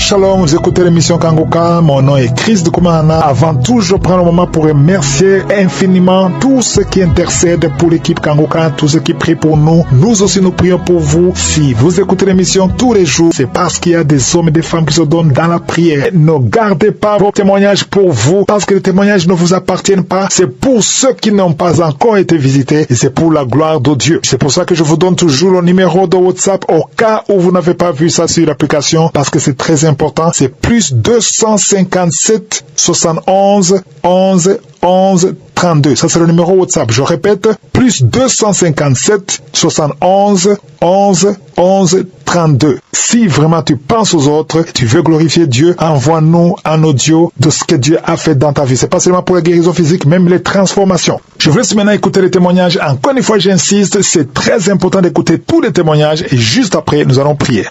Shalom, vous écoutez l'émission Kangoka, mon nom est Chris de Koumana. Avant tout, je prends le moment pour remercier infiniment tous ceux qui intercèdent pour l'équipe Kangoka, tous ceux qui prient pour nous. Nous aussi, nous prions pour vous. Si vous écoutez l'émission tous les jours, c'est parce qu'il y a des hommes et des femmes qui se donnent dans la prière. Ne gardez pas vos témoignages pour vous, parce que les témoignages ne vous appartiennent pas. C'est pour ceux qui n'ont pas encore été visités et c'est pour la gloire de Dieu. C'est pour ça que je vous donne toujours le numéro de WhatsApp au cas où vous n'avez pas vu ça sur l'application, parce que c'est très important. C'est plus 257 71 11 11 32. Ça, c'est le numéro WhatsApp. Je répète, plus 257 71 11 11 32. Si vraiment tu penses aux autres, tu veux glorifier Dieu, envoie-nous un audio de ce que Dieu a fait dans ta vie. C'est pas seulement pour la guérison physique, même les transformations. Je vous laisse maintenant écouter les témoignages. Encore une fois, j'insiste, c'est très important d'écouter tous les témoignages et juste après, nous allons prier.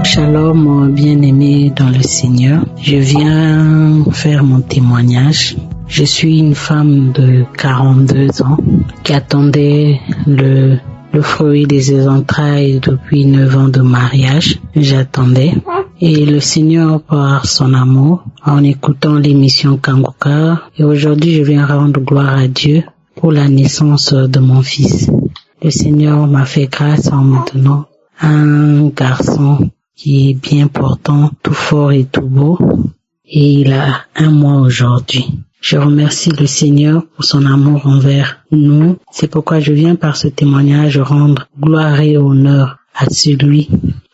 Shalom, bien-aimé dans le Seigneur. Je viens faire mon témoignage. Je suis une femme de 42 ans qui attendait le fruit de ses entrailles depuis 9 ans de mariage. J'attendais. Et le Seigneur, par son amour, en écoutant l'émission Kangoka, et aujourd'hui je viens rendre gloire à Dieu pour la naissance de mon fils. Le Seigneur m'a fait grâce en me donnant un garçon qui est bien portant, tout fort et tout beau, et il a 1 mois aujourd'hui. Je remercie le Seigneur pour son amour envers nous. C'est pourquoi je viens par ce témoignage rendre gloire et honneur à celui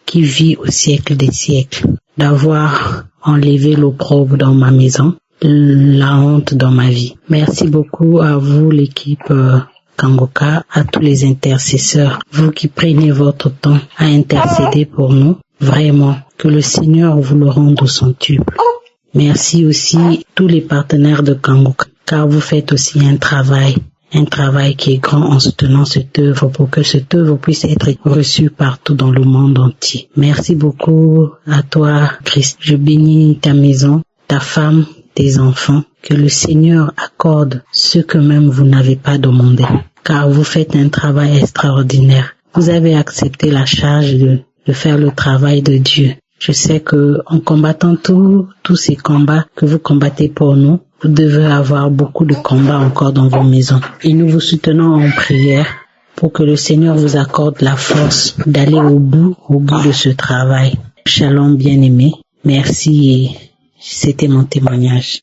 qui vit au siècle des siècles, d'avoir enlevé l'opprobre dans ma maison, la honte dans ma vie. Merci beaucoup à vous, l'équipe Kangoka, à tous les intercesseurs, vous qui prenez votre temps à intercéder pour nous. Vraiment, que le Seigneur vous le rende au centuple. Merci aussi à tous les partenaires de Kangoka, car vous faites aussi un travail qui est grand en soutenant cette œuvre pour que cette œuvre puisse être reçue partout dans le monde entier. Merci beaucoup à toi, Christ. Je bénis ta maison, ta femme, tes enfants. Que le Seigneur accorde ce que même vous n'avez pas demandé, car vous faites un travail extraordinaire. Vous avez accepté la charge de faire le travail de Dieu. Je sais que en combattant tous ces combats que vous combattez pour nous, vous devez avoir beaucoup de combats encore dans vos maisons. Et nous vous soutenons en prière pour que le Seigneur vous accorde la force d'aller au bout de ce travail. Shalom bien-aimé. Merci et c'était mon témoignage.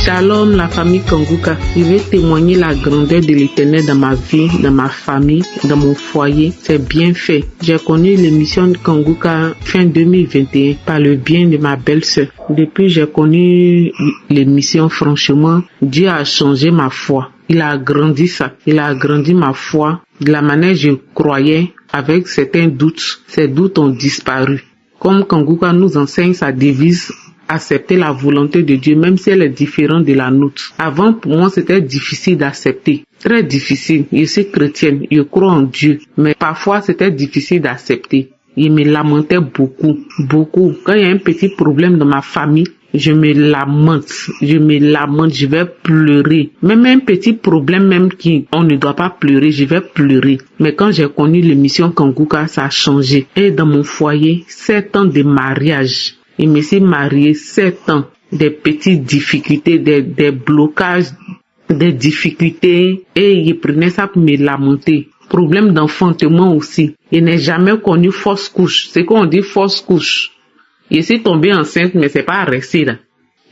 Shalom la famille Kangoka, je vais témoigner la grandeur de l'Éternel dans ma vie, dans ma famille, dans mon foyer. C'est bien fait. J'ai connu l'émission de Kangoka fin 2021 par le bien de ma belle-sœur. Depuis j'ai connu l'émission, franchement, Dieu a changé ma foi. Il a agrandi ça. Il a agrandi ma foi. De la manière je croyais, avec certains doutes, ces doutes ont disparu. Comme Kangoka nous enseigne sa devise, accepter la volonté de Dieu, même si elle est différente de la nôtre. Avant, pour moi, c'était difficile d'accepter. Très difficile. Je suis chrétienne, je crois en Dieu. Mais parfois, c'était difficile d'accepter. Je me lamentais beaucoup. Quand il y a un petit problème dans ma famille, je me lamente, je vais pleurer. Même un petit problème, même on ne doit pas pleurer, je vais pleurer. Mais quand j'ai connu l'émission Kangoka, ça a changé. Et dans mon foyer, 7 ans de mariage. Je me suis mariée 7 ans, des petites difficultés, des blocages, des difficultés, et je prenais ça pour me lamenter. Problème d'enfantement aussi. Je n'ai jamais connu fausse couche. C'est qu'on dit fausse couche. Je suis tombée enceinte, mais c'est pas resté là.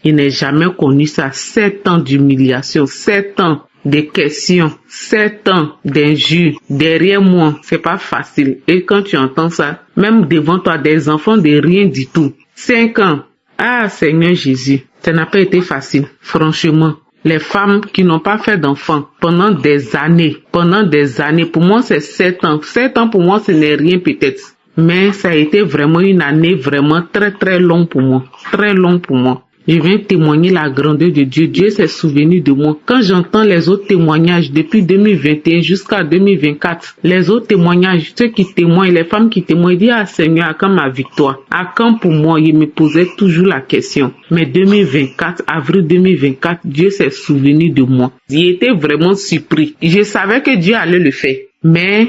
Je n'ai jamais connu ça. 7 ans d'humiliation, 7 ans de questions, 7 ans d'injures. Derrière moi, c'est pas facile. Et quand tu entends ça, même devant toi, des enfants de rien du tout. 5 ans. Ah, Seigneur Jésus, ça n'a pas été facile, franchement. Les femmes qui n'ont pas fait d'enfants pendant des années, pour moi c'est 7 ans. 7 ans pour moi ce n'est rien peut-être. Mais ça a été vraiment une année vraiment très très longue pour moi. Très long pour moi. Je viens témoigner la grandeur de Dieu. Dieu s'est souvenu de moi. Quand j'entends les autres témoignages depuis 2021 jusqu'à 2024, les autres témoignages, ceux qui témoignent, les femmes qui témoignent, disent ah Seigneur, à quand ma victoire? À quand pour moi? Il me posait toujours la question. Mais 2024, avril 2024, Dieu s'est souvenu de moi. J'étais vraiment surpris. Je savais que Dieu allait le faire. Mais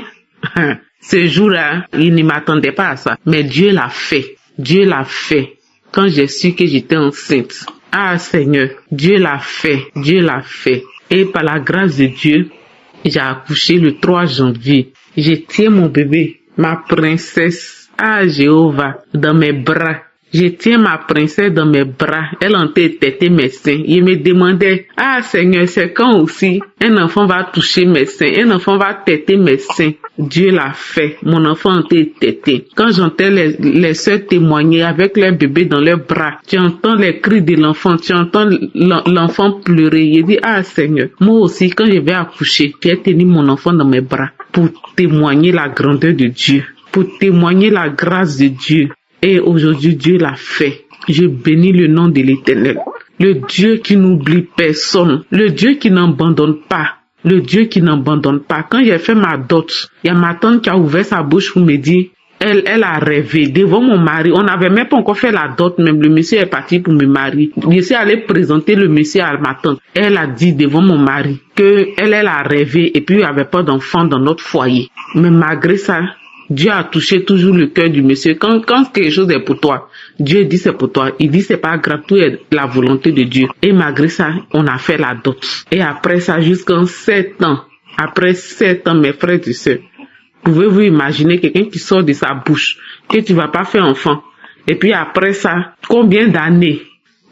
ce jour-là, il ne m'attendait pas à ça. Mais Dieu l'a fait. Dieu l'a fait. Quand j'ai su que j'étais enceinte. Ah Seigneur, Dieu l'a fait. Dieu l'a fait. Et par la grâce de Dieu, j'ai accouché le 3 janvier. Je tiens mon bébé, ma princesse, ah Jéhovah, dans mes bras. Je tiens ma princesse dans mes bras. Elle en têtait mes seins. Il me demandait, ah Seigneur, c'est quand aussi un enfant va toucher mes seins, un enfant va têter mes seins. Dieu l'a fait. Mon enfant en têté. Quand j'entends les sœurs témoigner avec leur bébé dans leurs bras, tu entends les cris de l'enfant, tu entends l'enfant pleurer. Il dit, ah Seigneur, moi aussi, quand je vais accoucher, j'ai tenu mon enfant dans mes bras pour témoigner la grandeur de Dieu, pour témoigner la grâce de Dieu. Et aujourd'hui, Dieu l'a fait. Je bénis le nom de l'Éternel. Le Dieu qui n'oublie personne. Le Dieu qui n'abandonne pas. Le Dieu qui n'abandonne pas. Quand j'ai fait ma dot, il y a ma tante qui a ouvert sa bouche pour me dire, elle a rêvé devant mon mari. On n'avait même pas encore fait la dot, même le monsieur est parti pour me marier. Je suis allé présenter le monsieur à ma tante. Elle a dit devant mon mari que elle a rêvé et puis il n'y avait pas d'enfant dans notre foyer. Mais malgré ça, Dieu a touché toujours le cœur du monsieur. Quand quelque chose est pour toi, Dieu dit c'est pour toi. Il dit c'est pas grave, tout est la volonté de Dieu. Et malgré ça, on a fait la dot. Et après ça, jusqu'en 7 ans, après 7 ans, mes frères et sœurs, pouvez-vous imaginer quelqu'un qui sort de sa bouche, que tu vas pas faire enfant. Et puis après ça, combien d'années?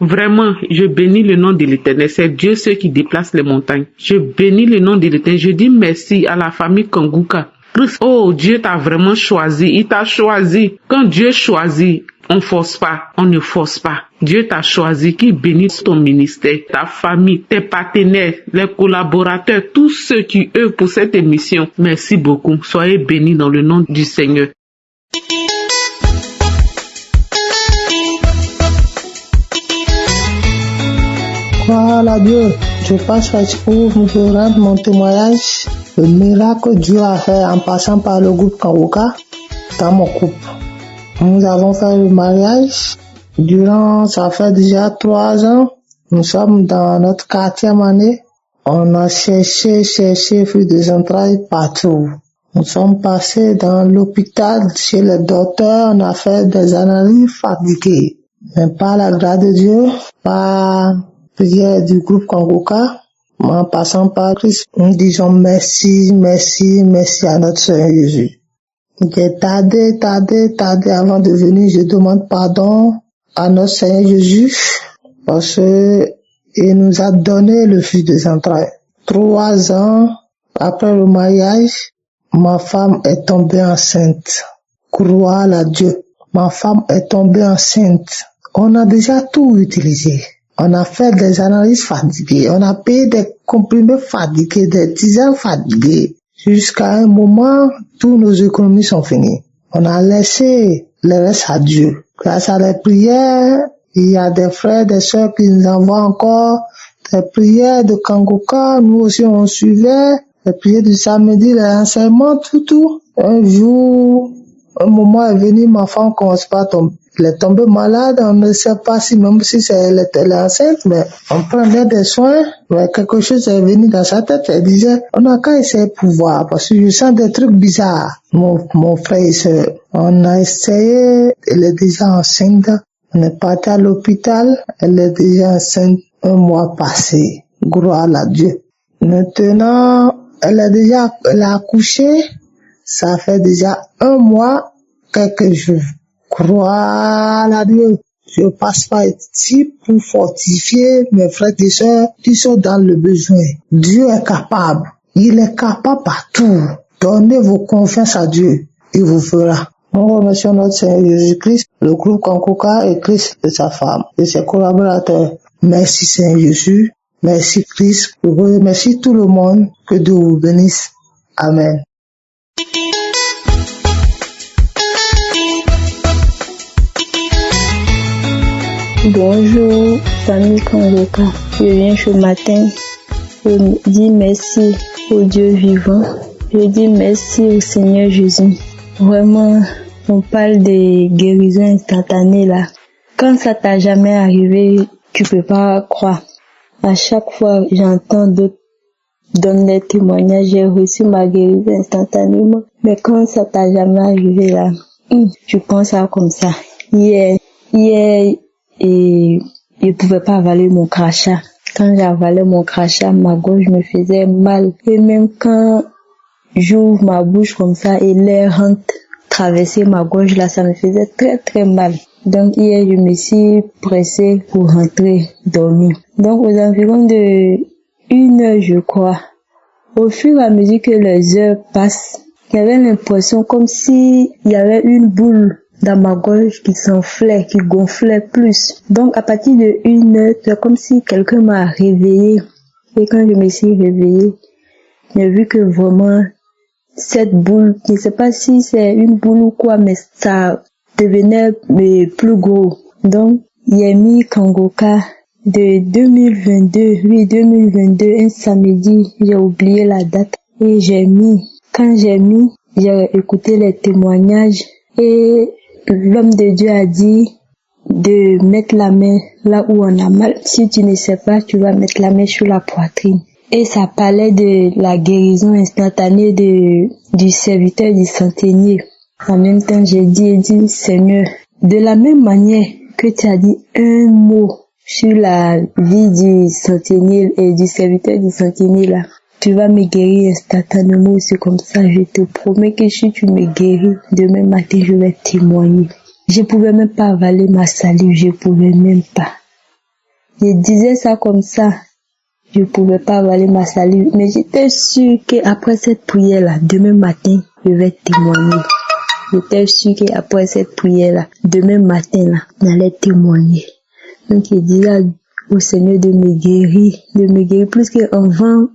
Vraiment, je bénis le nom de l'Éternel. C'est Dieu ceux qui déplace les montagnes. Je bénis le nom de l'Éternel. Je dis merci à la famille Kanguka. Oh, Dieu t'a vraiment choisi. Il t'a choisi. Quand Dieu choisit, on force pas. On ne force pas. Dieu t'a choisi. Qui bénisse ton ministère, ta famille, tes partenaires, les collaborateurs, tous ceux qui œuvrent pour cette émission. Merci beaucoup. Soyez bénis dans le nom du Seigneur. Voilà Dieu. Je passe pour vous rendre mon témoignage. Le miracle que Dieu a fait en passant par le groupe Kanguka dans mon couple. Nous avons fait le mariage. Ça fait déjà 3 ans. Nous sommes dans notre 4e année. On a cherché fruits des entrailles partout. Nous sommes passés dans l'hôpital chez le docteur. On a fait des analyses fatiguées. Mais par la grâce de Dieu, par prière du groupe Kanguka, en passant par Christ, nous disons merci à notre Seigneur Jésus. J'ai tardé avant de venir. Je demande pardon à notre Seigneur Jésus parce que il nous a donné le fils des entrailles. 3 ans après le mariage, ma femme est tombée enceinte. Croire à Dieu. Ma femme est tombée enceinte. On a déjà tout utilisé. On a fait des analyses fatiguées, on a payé des comprimés fatigués, des tisanes fatiguées. Jusqu'à un moment, tous nos économies sont finies. On a laissé le reste à Dieu. Grâce à les prières, il y a des frères, des sœurs qui nous envoient encore des prières de Kanguka. Nous aussi, on suivait les prières du samedi, les enseignements, tout. Un jour, un moment est venu, ma femme commence pas à tomber. Elle est tombée malade, on ne sait pas si même si elle était enceinte, mais on prenait des soins, mais quelque chose est venu dans sa tête, elle disait, on n'a qu'à essayer pour voir, parce que je sens des trucs bizarres. Mon frère et soeur, on a essayé, elle est déjà enceinte, on est parti à l'hôpital, elle est déjà enceinte 1 mois passé, gloire à Dieu. Maintenant, elle a accouché, ça fait déjà 1 mois, quelques jours. Croire à Dieu. Je passe par ici pour fortifier mes frères et sœurs qui sont dans le besoin. Dieu est capable. Il est capable partout. Donnez vos confiances à Dieu. Il vous fera. Nous remercions notre Seigneur Jésus-Christ, le groupe Kanguka et Christ et sa femme et ses collaborateurs. Merci Seigneur Jésus. Merci Christ. Je vous remercie tout le monde. Que Dieu vous bénisse. Amen. Bonjour, famille Kangoka. Je viens ce matin pour dire merci au Dieu vivant. Je dis merci au Seigneur Jésus. Vraiment, on parle de guérison instantanée là. Quand ça t'a jamais arrivé, tu peux pas croire. À chaque fois, j'entends d'autres donner des témoignages, j'ai reçu ma guérison instantanément. Mais quand ça t'a jamais arrivé là, tu penses ça comme ça. Hier, et je pouvais pas avaler mon crachat. Quand j'avalais mon crachat, ma gorge me faisait mal. Et même quand j'ouvre ma bouche comme ça et l'air rentre traverser ma gorge là, ça me faisait très très mal. Donc hier, je me suis pressée pour rentrer dormir. Donc aux environs de 1 heure, je crois, au fur et à mesure que les heures passent, j'avais l'impression comme si il y avait une boule dans ma gorge qui s'enflait, qui gonflait plus. Donc à partir de 1 heure, c'est comme si quelqu'un m'a réveillée. Et quand je me suis réveillée, j'ai vu que vraiment cette boule, je ne sais pas si c'est une boule ou quoi, mais ça devenait plus gros. Donc Yemi Kangoka de 2022, un samedi, j'ai oublié la date et j'ai écouté les témoignages et l'homme de Dieu a dit de mettre la main là où on a mal. Si tu ne sais pas, tu vas mettre la main sur la poitrine. Et ça parlait de la guérison instantanée du serviteur du centenier. En même temps, j'ai dit, Seigneur, de la même manière que tu as dit un mot sur la vie du centenier et du serviteur du centenier là, tu vas me guérir instantanément aussi comme ça. Je te promets que si tu me guéris, demain matin, je vais témoigner. Je pouvais même pas avaler ma salive, je pouvais même pas. Je disais ça comme ça. Je pouvais pas avaler ma salive, mais j'étais sûre qu'après cette prière-là, demain matin, je vais témoigner. J'étais sûre qu'après cette prière-là, demain matin-là, j'allais témoigner. Donc, je disais au Seigneur de me guérir plus qu'avant.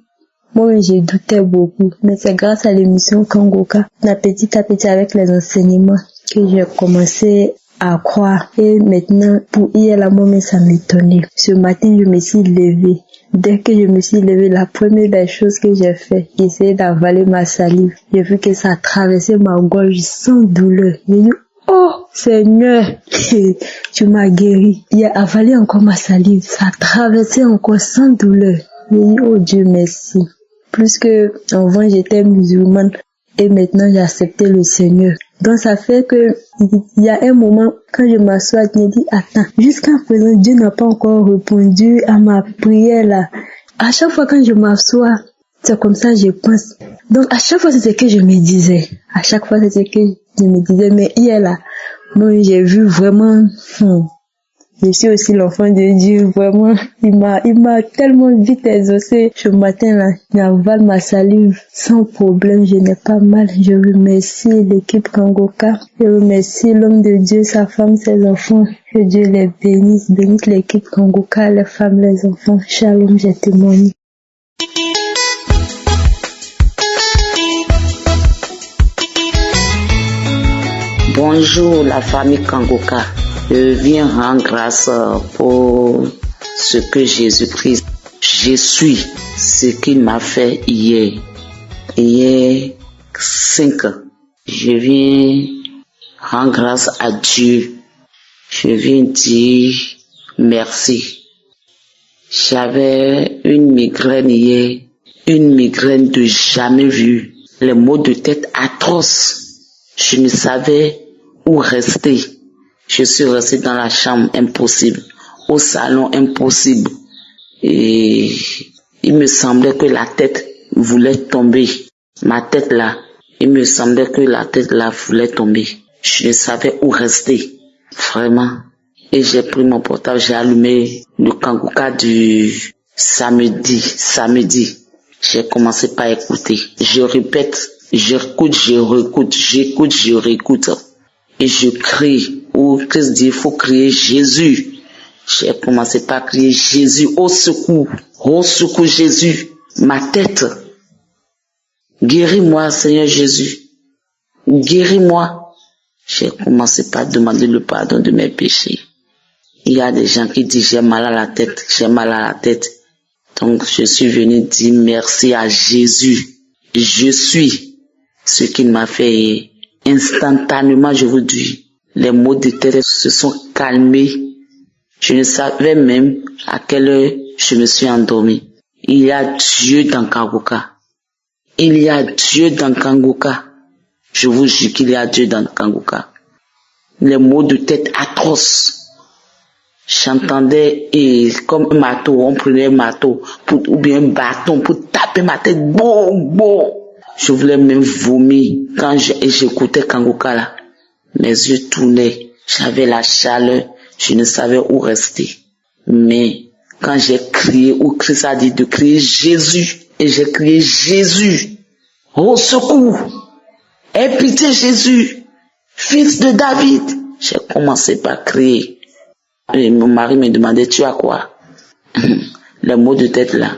Moi, je doutais beaucoup, mais c'est grâce à l'émission Kangoka, petit à petit avec les enseignements, que j'ai commencé à croire. Et maintenant, pour hier, là, moi, ça m'étonnait. Ce matin, je me suis levée. Dès que je me suis levée, la première des choses que j'ai fait, j'ai essayé d'avaler ma salive. J'ai vu que ça traversait ma gorge sans douleur. J'ai dit, oh Seigneur, tu m'as guéri. Il a avalé encore ma salive. Ça traversait encore sans douleur. J'ai dit, oh Dieu, merci. Plus que avant, j'étais musulmane et maintenant j'ai accepté le Seigneur. Donc ça fait que il y a un moment quand je m'assois, je me dis attends, jusqu'à présent Dieu n'a pas encore répondu à ma prière là. À chaque fois quand je m'assois, c'est comme ça je pense. Donc à chaque fois c'est ce que je me disais. Mais hier là, moi j'ai vu vraiment je suis aussi l'enfant de Dieu, vraiment. Il m'a tellement vite exaucé. Ce matin-là, j'avale ma salive sans problème, je n'ai pas mal. Je remercie l'équipe Kangoka. Je remercie l'homme de Dieu, sa femme, ses enfants. Que Dieu les bénisse. Bénisse l'équipe Kangoka, les femmes, les enfants. Shalom, j'ai témoigné. Bonjour la famille Kangoka. Je viens rendre grâce pour ce que Jésus-Christ. Je suis ce qu'il m'a fait hier. Hier 5 ans. Je viens rendre grâce à Dieu. Je viens dire merci. J'avais une migraine hier. Une migraine de jamais vue. Les maux de tête atroces. Je ne savais où rester. Je suis restée dans la chambre, impossible. Au salon, impossible. Et il me semblait que la tête voulait tomber. Ma tête là, il me semblait que la tête là voulait tomber. Je ne savais où rester. Vraiment. Et j'ai pris mon portable, j'ai allumé le Kangoka du samedi. J'ai commencé par écouter. Je répète, j'écoute, je réécoute. Et je crie. Où Christ dit, il faut crier Jésus. J'ai commencé par crier Jésus, au secours Jésus, ma tête. Guéris-moi, Seigneur Jésus. Guéris-moi. J'ai commencé par demander le pardon de mes péchés. Il y a des gens qui disent j'ai mal à la tête, j'ai mal à la tête. Donc je suis venu dire merci à Jésus. Je suis ce qu'il m'a fait. Instantanément, je vous dis, les maux de tête se sont calmés. Je ne savais même à quelle heure je me suis endormi. Il y a Dieu dans Kangoka. Il y a Dieu dans Kangoka. Je vous jure qu'il y a Dieu dans Kangoka. Les maux de tête atroces. J'entendais comme un marteau, on prenait un marteau ou bien un bâton pour taper ma tête. Bon. Je voulais même vomir quand j'écoutais Kangoka là. Mes yeux tournaient, j'avais la chaleur, je ne savais où rester. Mais quand j'ai crié, ou Christ a dit de crier Jésus, et j'ai crié Jésus, au secours, aie pitié Jésus, fils de David. J'ai commencé par crier. Et mon mari me demandait, tu as quoi? Les maux de tête là,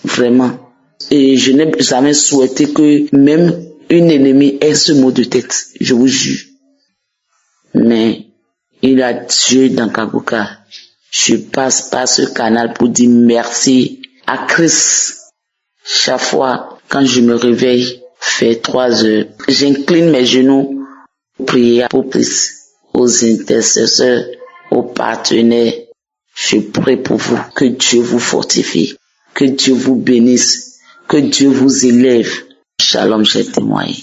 vraiment. Et je n'ai jamais souhaité que même une ennemie ait ce mot de tête, je vous jure. Mais il y a Dieu dans Kangoka. Je passe par ce canal pour dire merci à Christ. Chaque fois, quand je me réveille, fait 3 heures, j'incline mes genoux pour prier pour plus aux intercesseurs, aux partenaires. Je prie pour vous, que Dieu vous fortifie, que Dieu vous bénisse, que Dieu vous élève. Shalom, j'ai témoigné.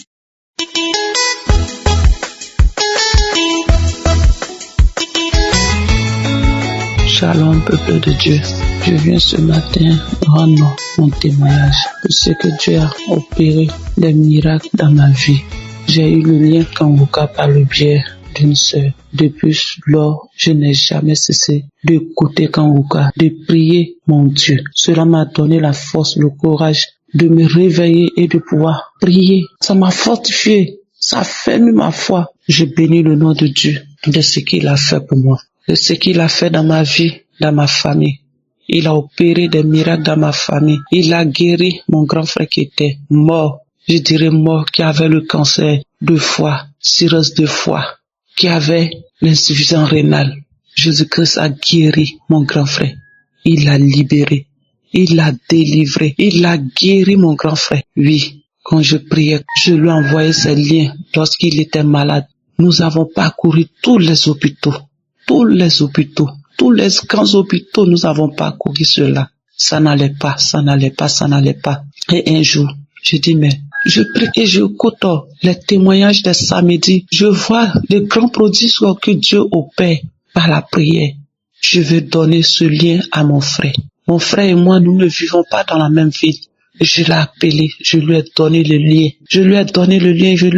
Shalom, peuple de Dieu. Je viens ce matin rendre mon témoignage de ce que Dieu a opéré des miracles dans ma vie. J'ai eu le lien Kangoka par le biais d'une sœur. Depuis lors, je n'ai jamais cessé d'écouter Kangoka, de prier mon Dieu. Cela m'a donné la force, le courage de me réveiller et de pouvoir prier. Ça m'a fortifié, ça a fermé ma foi. Je bénis le nom de Dieu de ce qu'il a fait pour moi, de ce qu'il a fait dans ma vie, dans ma famille. Il a opéré des miracles dans ma famille. Il a guéri mon grand frère qui était mort. Je dirais mort, qui avait le cancer 2 fois, cirrhose 2 fois, qui avait l'insuffisance rénale. Jésus-Christ a guéri mon grand frère. Il l'a libéré. Il l'a délivré. Il a guéri mon grand frère. Oui, quand je priais, je lui envoyais ses liens lorsqu'il était malade. Nous avons parcouru tous les hôpitaux, tous les grands hôpitaux, nous avons parcouru cela. Ça n'allait pas. Et un jour, je dis, mais je prie et j'écoute les témoignages des samedis. Je vois les grands prodiges que Dieu opère par la prière. Je veux donner ce lien à mon frère. Mon frère et moi, nous ne vivons pas dans la même ville. Je l'ai appelé, je lui ai donné le lien. Je lui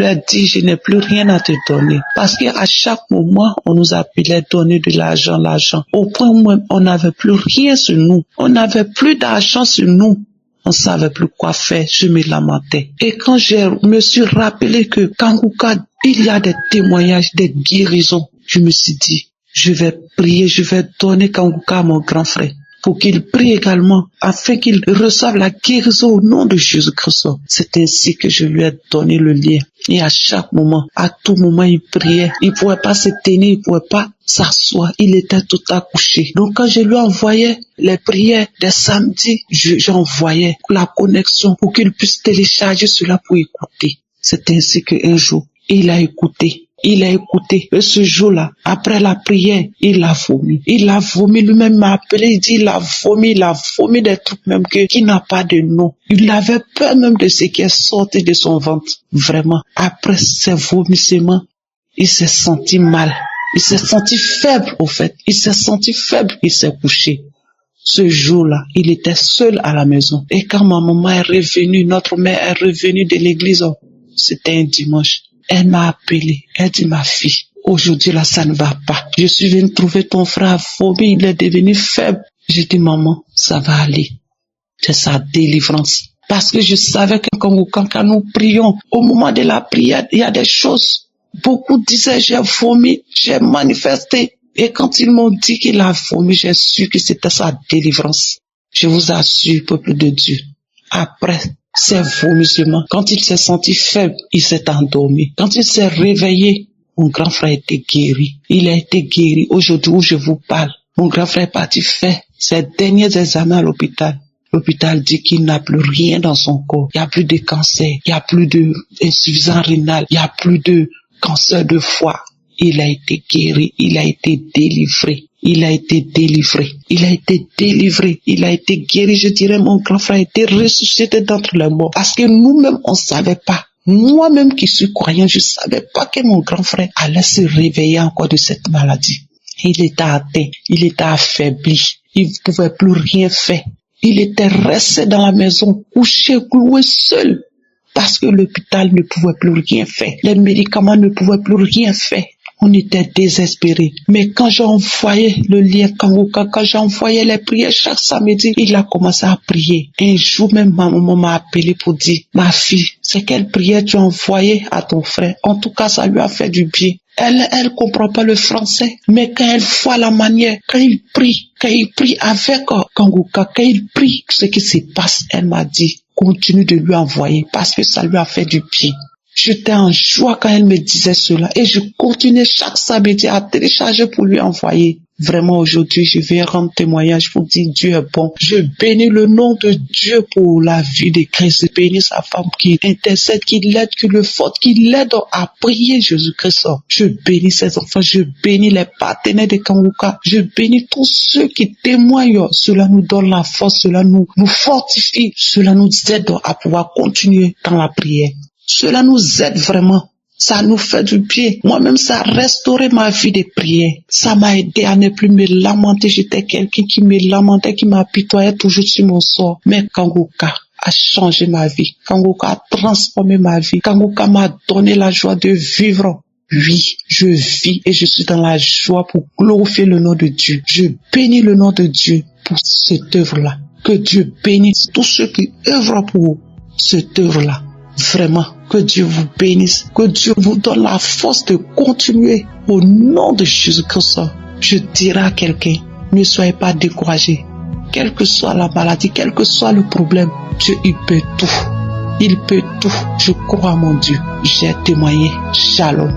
ai dit, je n'ai plus rien à te donner. Parce qu'à chaque moment, on nous appelait donner de l'argent. Au point où on n'avait plus rien sur nous. On n'avait plus d'argent sur nous. On ne savait plus quoi faire. Je me lamentais. Et quand je me suis rappelé que Kangoka, il y a des témoignages, des guérisons, je me suis dit, je vais prier, je vais donner Kangoka à mon grand frère, pour qu'il prie également, afin qu'il reçoive la guérison au nom de Jésus-Christ. C'est ainsi que je lui ai donné le lien. Et à chaque moment, à tout moment, il priait. Il ne pouvait pas se tenir, il ne pouvait pas s'asseoir. Il était tout accouché. Donc quand je lui envoyais les prières des samedis, j'envoyais la connexion pour qu'il puisse télécharger cela pour écouter. C'est ainsi qu'un jour, il a écouté. Et ce jour-là, après la prière, il a vomi. Lui-même m'a appelé, il dit, il a vomi des trucs même qui n'a pas de nom. Il avait peur même de ce qui est sorti de son ventre. Vraiment, après ces vomissements, il s'est senti mal. Il s'est senti faible, au fait. Il s'est couché. Ce jour-là, il était seul à la maison. Et quand ma maman est revenue, notre mère est revenue de l'église, c'était un dimanche. Elle m'a appelé, elle dit, ma fille, aujourd'hui là ça ne va pas. Je suis venue trouver ton frère vomi, il est devenu faible. J'ai dit, maman, ça va aller. C'est sa délivrance. Parce que je savais que quand nous prions, au moment de la prière, il y a des choses. Beaucoup disaient, j'ai vomi, j'ai manifesté. Et quand ils m'ont dit qu'il a vomi, j'ai su que c'était sa délivrance. Je vous assure, peuple de Dieu, après ces vomissements, quand il s'est senti faible, il s'est endormi. Quand il s'est réveillé, Mon grand frère était guéri. Il a été guéri. Aujourd'hui où je vous parle, mon grand frère est parti faire ses derniers examens à l'hôpital. L'hôpital dit qu'il n'a plus rien dans son corps. Il n'y a plus de cancer, il n'y a plus d'insuffisance rénale, il n'y a plus de cancer de foie. Il a été guéri, il a été délivré. Il a été délivré, il a été délivré, il a été guéri. Je dirais, mon grand frère a été ressuscité d'entre les morts. Parce que nous-mêmes, on ne savait pas. Moi-même qui suis croyant, je ne savais pas que mon grand frère allait se réveiller encore de cette maladie. Il était atteint, il était affaibli, il ne pouvait plus rien faire. Il était resté dans la maison, couché, cloué seul, parce que l'hôpital ne pouvait plus rien faire. Les médicaments ne pouvaient plus rien faire. On était désespérés. Mais quand j'ai envoyé le lien Kanguka, quand j'ai envoyé les prières chaque samedi, il a commencé à prier. Un jour même, ma maman m'a appelé pour dire, ma fille, c'est quelle prière tu as envoyée à ton frère? En tout cas, ça lui a fait du bien. Elle comprend pas le français, mais quand elle voit la manière, quand il prie avec Kanguka, quand il prie, ce qui se passe, elle m'a dit, continue de lui envoyer parce que ça lui a fait du bien. J'étais en joie quand elle me disait cela et je continuais chaque samedi à télécharger pour lui envoyer. Vraiment aujourd'hui, je vais rendre témoignage pour dire Dieu est bon. Je bénis le nom de Dieu pour la vie de Christ. Je bénis sa femme qui intercède, qui l'aide, qui le force, qui l'aide à prier Jésus-Christ. Je bénis ses enfants, je bénis les partenaires de Kanguka. Je bénis tous ceux qui témoignent. Cela nous donne la force, cela nous fortifie, cela nous aide à pouvoir continuer dans la prière. Cela nous aide vraiment. Ça nous fait du bien. Moi-même, ça a restauré ma vie de prière. Ça m'a aidé à ne plus me lamenter. J'étais quelqu'un qui me lamentait, qui m'apitoyait toujours sur mon sort. Mais Kanguka a changé ma vie. Kanguka a transformé ma vie. Kanguka m'a donné la joie de vivre. Oui, je vis et je suis dans la joie pour glorifier le nom de Dieu. Je bénis le nom de Dieu pour cette œuvre-là. Que Dieu bénisse tous ceux qui œuvrent pour cette œuvre-là. Vraiment, que Dieu vous bénisse, que Dieu vous donne la force de continuer au nom de Jésus-Christ. Je dirai à quelqu'un, ne soyez pas découragés. Quelle que soit la maladie, quel que soit le problème, Dieu, il peut tout. Il peut tout. Je crois en mon Dieu. J'ai témoigné. Shalom.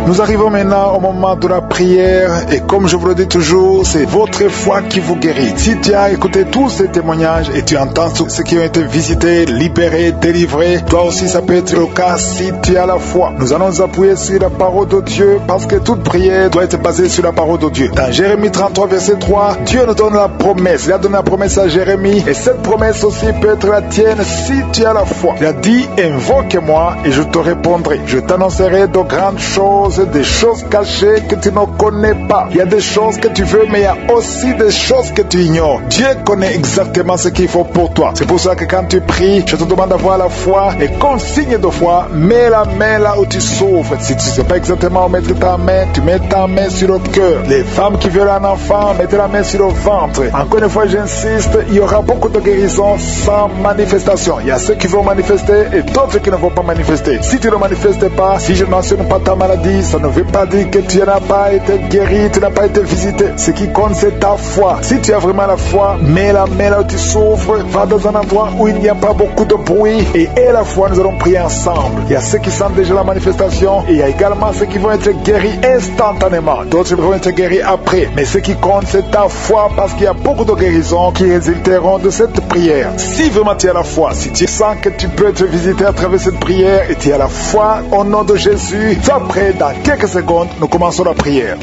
Nous arrivons maintenant au moment de la prière et comme je vous le dis toujours, c'est votre foi qui vous guérit. Si tu as écouté tous ces témoignages et tu entends tous ceux qui ont été visités, libérés, délivrés, toi aussi ça peut être le cas si tu as la foi. Nous allons nous appuyer sur la parole de Dieu parce que toute prière doit être basée sur la parole de Dieu. Dans Jérémie 33 verset 3, Dieu nous donne la promesse. Il a donné la promesse à Jérémie et cette promesse aussi peut être la tienne si tu as la foi. Il a dit, invoque-moi et je te répondrai. Je t'annoncerai de grandes choses, des choses cachées que tu ne connais pas. Il y a des choses que tu veux, mais il y a aussi des choses que tu ignores. Dieu connaît exactement ce qu'il faut pour toi. C'est pour ça que quand tu pries, je te demande d'avoir la foi et comme signe de foi, mets la main là où tu souffres. Si tu ne sais pas exactement où mettre ta main, tu mets ta main sur le cœur. Les femmes qui veulent un enfant, mettez la main sur le ventre. Encore une fois, j'insiste, il y aura beaucoup de guérisons sans manifestation. Il y a ceux qui vont manifester et d'autres qui ne vont pas manifester. Si tu ne manifestes pas, si je ne mentionne pas ta maladie, ça ne veut pas dire que tu n'as pas été guéri, tu n'as pas été visité. Ce qui compte, c'est ta foi. Si tu as vraiment la foi, mets la main là où tu souffres, va dans un endroit où il n'y a pas beaucoup de bruit et aie la foi, nous allons prier ensemble. Il y a ceux qui sentent déjà la manifestation et il y a également ceux qui vont être guéris instantanément. D'autres vont être guéris après. Mais ce qui compte, c'est ta foi parce qu'il y a beaucoup de guérisons qui résulteront de cette prière. Si vraiment tu as la foi, si tu sens que tu peux être visité à travers cette prière et tu as la foi au nom de Jésus, sois prêt. Dans quelques secondes, nous commençons la prière.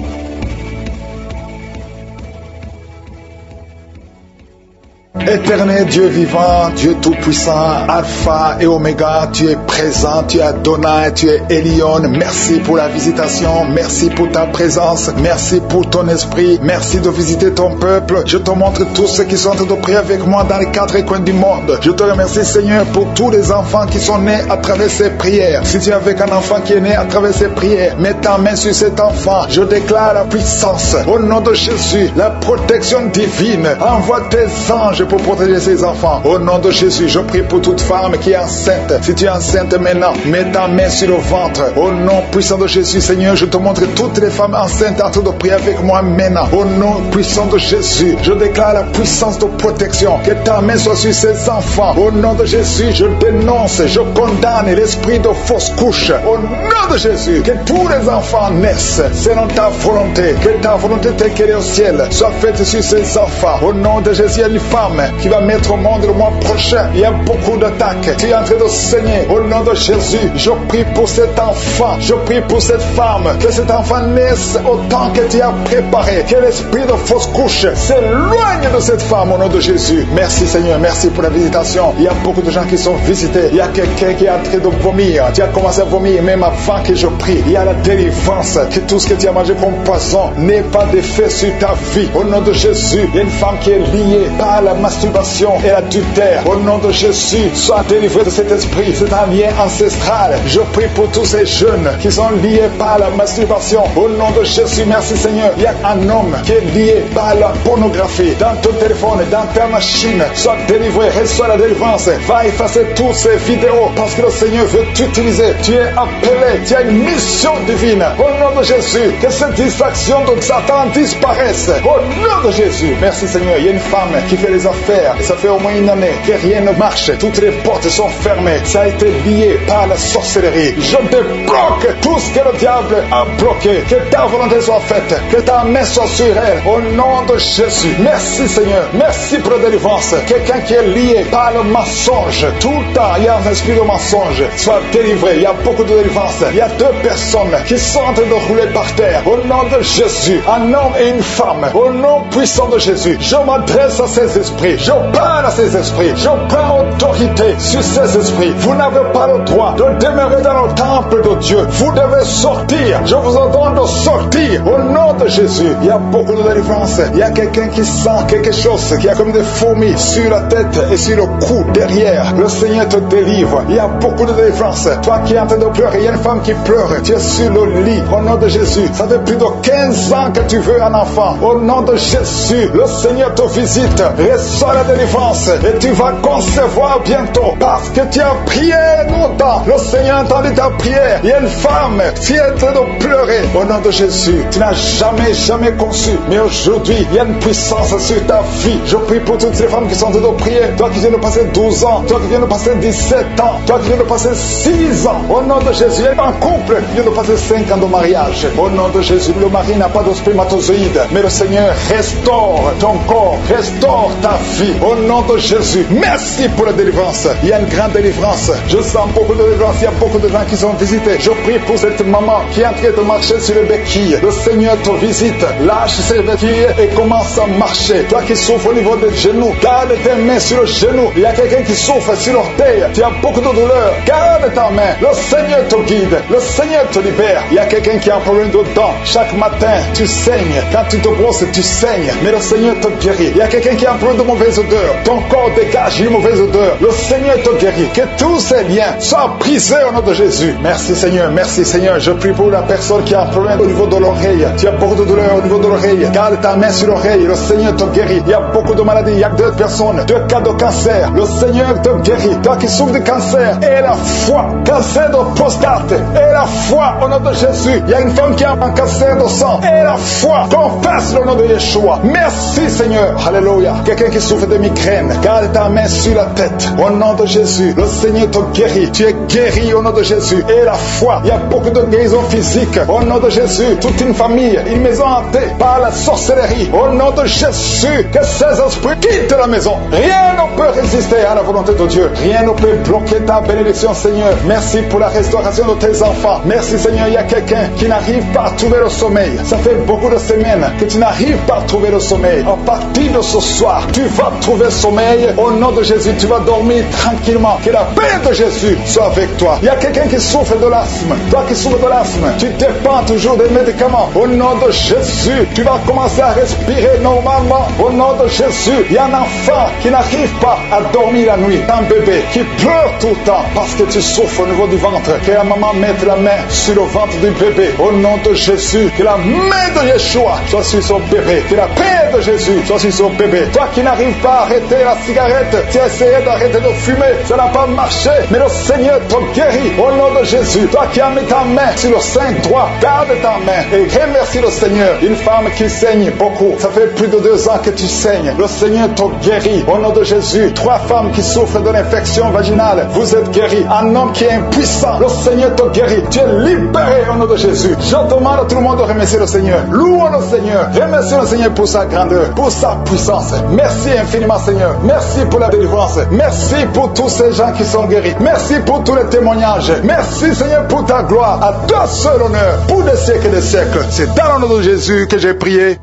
Éternel Dieu vivant, Dieu tout-puissant, Alpha et Oméga, tu es présent, tu es Adonai, tu es Elion. Merci pour la visitation, merci pour ta présence, merci pour ton esprit, merci de visiter ton peuple. Je te montre tous ceux qui sont en train de prier avec moi dans les 4 coins du monde. Je te remercie Seigneur pour tous les enfants qui sont nés à travers ces prières. Si tu es avec un enfant qui est né à travers ces prières, mets ta main sur cet enfant. Je déclare la puissance, au nom de Jésus, la protection divine. Envoie tes anges pour pour protéger ses enfants. Au nom de Jésus, je prie pour toute femme qui est enceinte. Si tu es enceinte maintenant, mets ta main sur le ventre. Au nom puissant de Jésus, Seigneur, je te montre toutes les femmes enceintes en train de prier avec moi maintenant. Au nom puissant de Jésus, je déclare la puissance de protection. Que ta main soit sur ces enfants. Au nom de Jésus, je dénonce, je condamne l'esprit de fausse couche. Au nom de Jésus, que tous les enfants naissent selon ta volonté. Que ta volonté telle qu'elle est au ciel soit faite sur ces enfants. Au nom de Jésus, il y a une femme qui va mettre au monde le mois prochain. Il y a beaucoup d'attaques. Tu es en train de saigner. Au nom de Jésus, je prie pour cet enfant. Je prie pour cette femme. Que cet enfant naisse au temps que tu as préparé. Que l'esprit de fausse couche s'éloigne de cette femme au nom de Jésus. Merci Seigneur, merci pour la visitation. Il y a beaucoup de gens qui sont visités. Il y a quelqu'un qui est en train de vomir. Tu as commencé à vomir même avant que je prie. Il y a la délivrance. Que tout ce que tu as mangé comme poison n'ait pas d'effet sur ta vie. Au nom de Jésus, il y a une femme qui est liée par la masturbation et l'adultère. Au nom de Jésus, sois délivré de cet esprit. C'est un lien ancestral. Je prie pour tous ces jeunes qui sont liés par la masturbation. Au nom de Jésus, merci Seigneur. Il y a un homme qui est lié par la pornographie. Dans ton téléphone, dans ta machine, sois délivré, reçois la délivrance. Va effacer toutes ces vidéos parce que le Seigneur veut t'utiliser. Tu es appelé, tu as une mission divine. Au nom de Jésus, que cette distraction de Satan disparaisse. Au nom de Jésus, merci Seigneur. Il y a une femme qui fait les affaires et ça fait au moins une année que rien ne marche. Toutes les portes sont fermées. Ça a été lié par la sorcellerie. Je débloque tout ce que le diable a bloqué. Que ta volonté soit faite. Que ta main soit sur elle. Au nom de Jésus. Merci Seigneur. Merci pour la délivrance. Quelqu'un qui est lié par le mensonge. Tout le temps, il y a un esprit de mensonge. Sois délivré. Il y a beaucoup de délivrance. Il y a deux personnes qui sont en train de rouler par terre. Au nom de Jésus. Un homme et une femme. Au nom puissant de Jésus. Je m'adresse à ces esprits. Je parle à ces esprits. Je prends autorité sur ces esprits. Vous n'avez pas le droit de demeurer dans le temple de Dieu. Vous devez sortir. Je vous ordonne de sortir. Au nom de Jésus. Il y a beaucoup de délivrance. Il y a quelqu'un qui sent quelque chose qui a comme des fourmis sur la tête et sur le cou derrière. Le Seigneur te délivre. Il y a beaucoup de délivrance. Toi qui es en train de pleurer, il y a une femme qui pleure. Tu es sur le lit. Au nom de Jésus. Ça fait plus de 15 ans que tu veux un enfant. Au nom de Jésus, le Seigneur te visite. Reçois la délivrance et tu vas concevoir bientôt parce que tu as prié longtemps. Le Seigneur a entendu ta prière. Il y a une femme qui est en train de pleurer. Au nom de Jésus, tu n'as jamais conçu. Mais aujourd'hui, il y a une puissance sur ta vie. Je prie pour toutes les femmes qui sont en train de prier. Toi qui viens de passer 12 ans, toi qui viens de passer 17 ans, toi qui viens de passer 6 ans. Au nom de Jésus, il y a un couple qui vient de passer 5 ans de mariage. Au nom de Jésus, le mari n'a pas de spermatozoïde, mais le Seigneur restaure ton corps, restaure ta vie. Au nom de Jésus, merci pour la délivrance. Il y a une grande délivrance. Je sens beaucoup de délivrance. Il y a beaucoup de gens qui sont visités. Je prie pour cette maman qui est en train de marcher sur les béquilles. Le Seigneur te visite. Lâche ses béquilles et commence à marcher. Toi qui souffres au niveau des genoux, garde tes mains sur le genou. Il y a quelqu'un qui souffre sur l'orteil. Tu as beaucoup de douleur. Garde ta main. Le Seigneur te guide. Le Seigneur te libère. Il y a quelqu'un qui a un problème de dents. Chaque matin, tu saignes. Quand tu te brosses, tu saignes. Mais le Seigneur te guérit. Il y a quelqu'un qui a un problème de mauvaise odeur. Ton corps dégage une mauvaise odeur. Le Seigneur te guérit. Que tous ces liens soient brisés au nom de Jésus. Merci Seigneur. Merci Seigneur. Je prie pour la personne qui a un problème au niveau de l'oreille. Tu as beaucoup de douleur au niveau de l'oreille. Garde ta main sur l'oreille. Le Seigneur te guérit. Il y a beaucoup de maladies. Il y a 2 personnes. 2 cas de cancer. Le Seigneur te guérit. Toi qui souffres de cancer, et la foi. Cancer de prostate, et la foi au nom de Jésus. Il y a une femme qui a un cancer de sang, et la foi. Confesse le nom de Yeshua. Merci Seigneur. Alléluia. Quelqu'un qui souffre de migraine, garde ta main sur la tête. Au nom de Jésus, le Seigneur te guérit. Tu es guéri au nom de Jésus. Et la foi. Il y a beaucoup de guérisons physiques. Au nom de Jésus, toute une famille, une maison hantée par la sorcellerie. Au nom de Jésus, que ces esprits quittent la maison. Rien ne peut résister à la volonté de Dieu. Rien ne peut bloquer ta bénédiction, Seigneur. Merci pour la restauration de tes enfants. Merci, Seigneur. Il y a quelqu'un qui n'arrive pas à trouver le sommeil. Ça fait beaucoup de semaines que tu n'arrives pas à trouver le sommeil. À partir de ce soir, tu vas trouver le sommeil. Au nom de Jésus, tu vas dormir tranquillement. Que la paix de Jésus soit avec toi. Il y a quelqu'un qui souffre de l'asthme. Toi qui souffres de l'asthme, tu dépends toujours des médicaments. Au nom de Jésus, tu vas commencer à respirer normalement. Au nom de Jésus, il y a un enfant qui n'arrive pas à dormir la nuit. Un bébé qui pleure tout le temps parce que tu souffres au niveau du ventre. Que la maman mette la main sur le ventre du bébé. Au nom de Jésus, que la main de Yeshua soit sur son bébé. Que la paix de Jésus soit sur son bébé. Toi qui n'arrives n'arrives pas à arrêter la cigarette, tu as essayé d'arrêter de fumer, ça n'a pas marché, mais le Seigneur te guérit au nom de Jésus. Toi qui as mis ta main sur le sein droit, garde ta main et remercie le Seigneur. Une femme qui saigne beaucoup, ça fait plus de 2 ans que tu saignes, le Seigneur te guérit au nom de Jésus. 3 femmes qui souffrent de l'infection vaginale, vous êtes guéris. Un homme qui est impuissant, le Seigneur te guérit, tu es libéré au nom de Jésus. Je demande à tout le monde de remercier le Seigneur. Louons le Seigneur, remercions le Seigneur pour sa grandeur, pour sa puissance. Merci infiniment Seigneur, merci pour la délivrance, merci pour tous ces gens qui sont guéris, merci pour tous les témoignages, merci Seigneur pour ta gloire, à toi seul honneur, pour des siècles et des siècles. C'est dans le nom de Jésus que j'ai prié.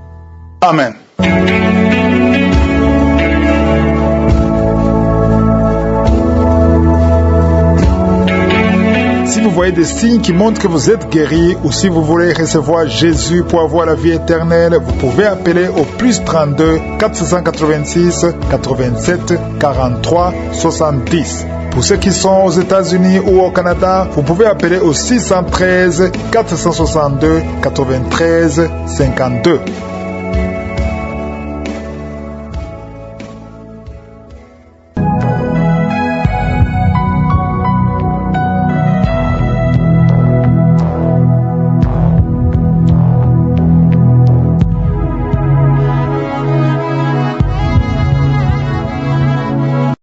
Amen. Si vous voyez des signes qui montrent que vous êtes guéri, ou si vous voulez recevoir Jésus pour avoir la vie éternelle, vous pouvez appeler au plus 32 486 87 43 70. Pour ceux qui sont aux États-Unis ou au Canada, vous pouvez appeler au 613 462 93 52.